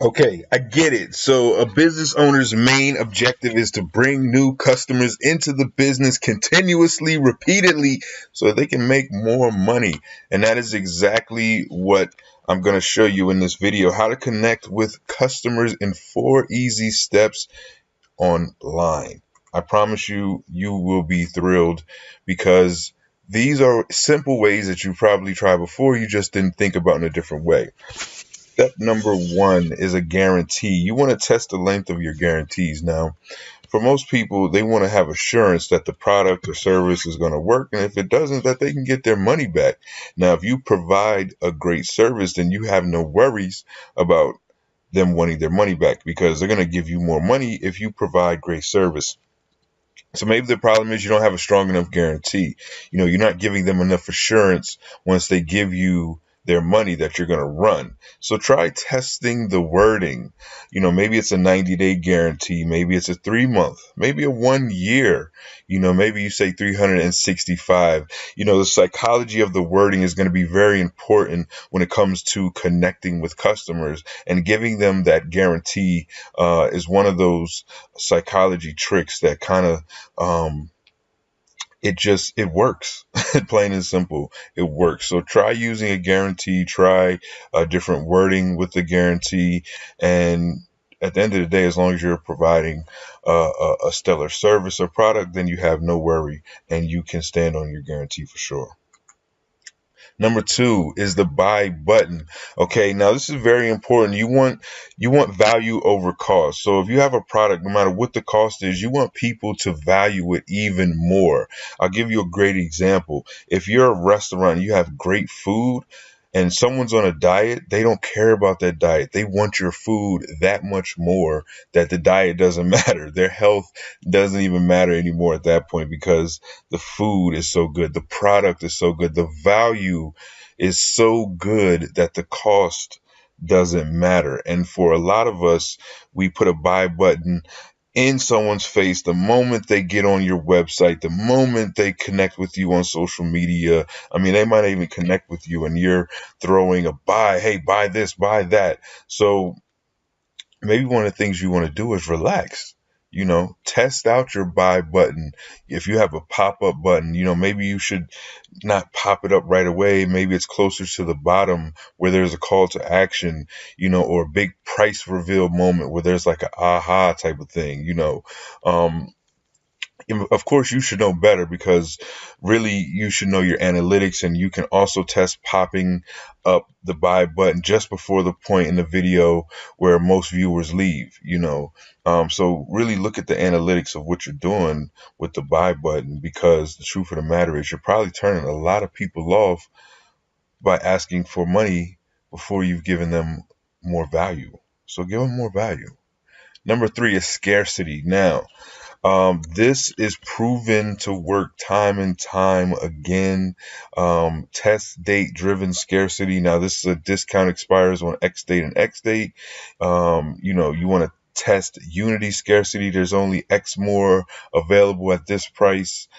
Okay, I get it. So a business owner's main objective is to bring new customers into the business continuously, repeatedly, so they can make more money. And that is exactly what I'm going to show you in this video, how to connect with customers in 4 easy steps online. I promise you, you will be thrilled because these are simple ways that you probably tried before. You just didn't think about in a different way. Step number one is a guarantee. You want to test the length of your guarantees. Now, for most people, they want to have assurance that the product or service is going to work. And if it doesn't, that they can get their money back. Now, if you provide a great service, then you have no worries about them wanting their money back because they're going to give you more money if you provide great service. So maybe the problem is you don't have a strong enough guarantee. You're not giving them enough assurance once they give you their money that you're going to run. So try testing the wording. Maybe it's a 90-day guarantee. Maybe it's a 3 month, maybe a 1 year. Maybe you say 365. The psychology of the wording is going to be very important when it comes to connecting with customers, and giving them that guarantee is one of those psychology tricks that kind of it works. Plain and simple, it works. So try using a guarantee, try a different wording with the guarantee, and at the end of the day, as long as you're providing a stellar service or product, then you have no worry and you can stand on your guarantee for sure. Number two is the buy button. Okay, now this is very important. You want value over cost. So if you have a product, no matter what the cost is, you want people to value it even more. I'll give you a great example. If you're a restaurant, you have great food, and someone's on a diet, they don't care about that diet. They want your food that much more that the diet doesn't matter. Their health doesn't even matter anymore at that point because the food is so good. The product is so good. The value is so good that the cost doesn't matter. And for a lot of us, we put a buy button in someone's face the moment they get on your website, the moment they connect with you on social media. I mean, they might even connect with you and you're throwing a buy, hey, buy this, buy that. So maybe one of the things you want to do is relax. Test out your buy button. If you have a pop-up button, maybe you should not pop it up right away. Maybe it's closer to the bottom where there's a call to action, or a big price reveal moment where there's like an aha type of thing. Of course, you should know better because really you should know your analytics, and you can also test popping up the buy button just before the point in the video where most viewers leave. So really look at the analytics of what you're doing with the buy button, because the truth of the matter is you're probably turning a lot of people off by asking for money before you've given them more value. So give them more value. Number three is scarcity. Now, this is proven to work time and time again. Test date driven scarcity. Now, this is a discount expires on X date and X date. You want to test unity scarcity. There's only X more available at this price.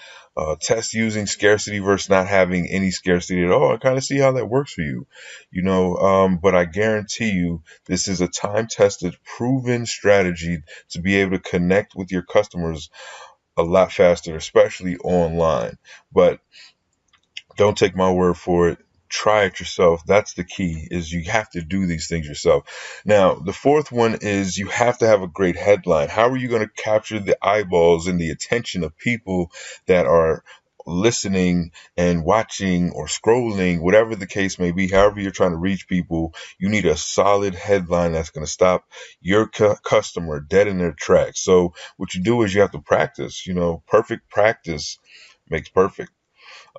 Test using scarcity versus not having any scarcity at all. I kind of see how that works for you, but I guarantee you this is a time tested, proven strategy to be able to connect with your customers a lot faster, especially online. But don't take my word for it. Try it yourself. That's the key, is you have to do these things yourself. Now, the fourth one is you have to have a great headline. How are you going to capture the eyeballs and the attention of people that are listening and watching or scrolling, whatever the case may be? However you're trying to reach people, you need a solid headline that's going to stop your customer dead in their tracks. So what you do is you have to practice. Perfect practice makes perfect.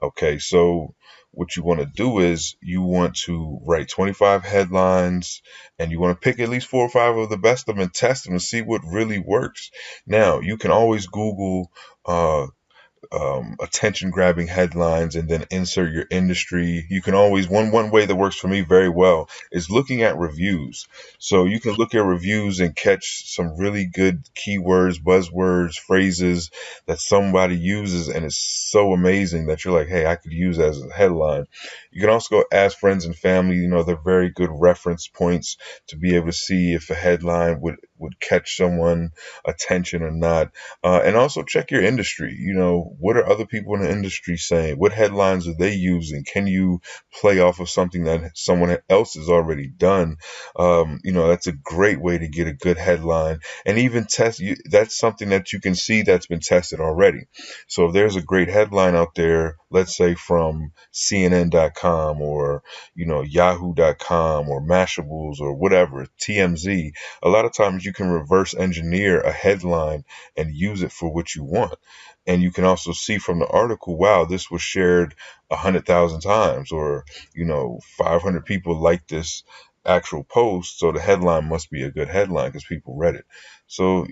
Okay, so what you want to do is you want to write 25 headlines, and you want to pick at least 4 or 5 of the best of them and test them and see what really works. Now, you can always Google attention grabbing headlines and then insert your industry. You can always, one way that works for me very well is looking at reviews. So you can look at reviews and catch some really good keywords, buzzwords, phrases that somebody uses, and it's so amazing that you're like, hey, I could use that as a headline. You can also go ask friends and family. They're very good reference points to be able to see if a headline would catch someone attention or not. And also check your industry. What are other people in the industry saying? What headlines are they using? Can you play off of something that someone else has already done? That's a great way to get a good headline, and even that's something that you can see that's been tested already. So if there's a great headline out there, let's say from CNN.com or Yahoo.com or Mashables or whatever, TMZ, a lot of times you can reverse engineer a headline and use it for what you want. And you can also see from the article, wow, this was shared 100,000 times, or 500 people liked this actual post, so the headline must be a good headline because people read it. So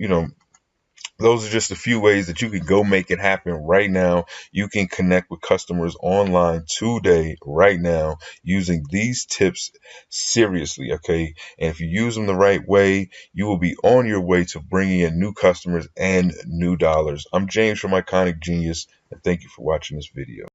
those are just a few ways that you can go make it happen right now. You can connect with customers online today, right now, using these tips seriously, okay? And if you use them the right way, you will be on your way to bringing in new customers and new dollars. I'm James from Iconic Genius, and thank you for watching this video.